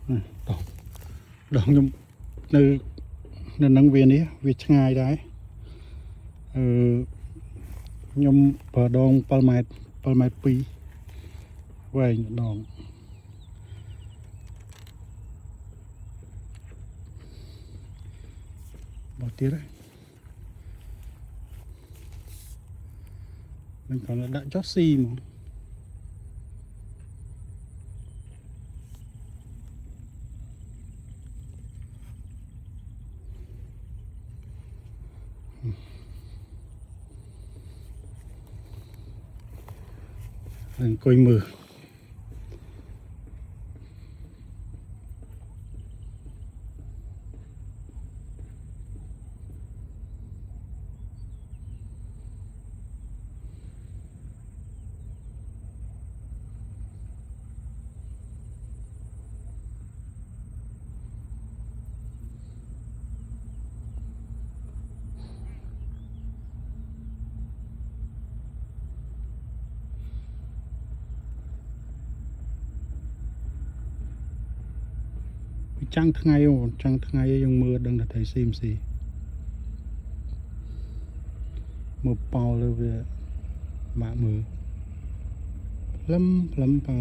đọc đọc nhung nơi nên năng viên ấy việc ngay đấy nhung bờ đông palmai pi vậy đòn bỏ tiếc đấy mình còn là đã chót xi mà đừng coi mưa trăngថ្ងៃយើងមើលដឹងថាស៊ីមស៊ីមើលប៉ោលើវាបាក់មើលផ្លឹមប៉ោ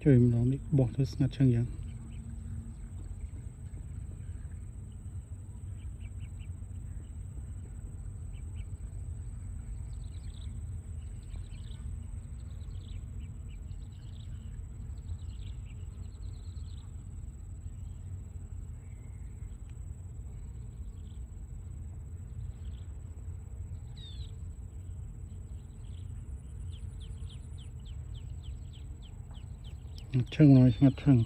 ជួយម្ដងនេះបោះទៅស្ងាត់ចឹងយ៉ាងចឹងហើយស្ងាត់ចឹង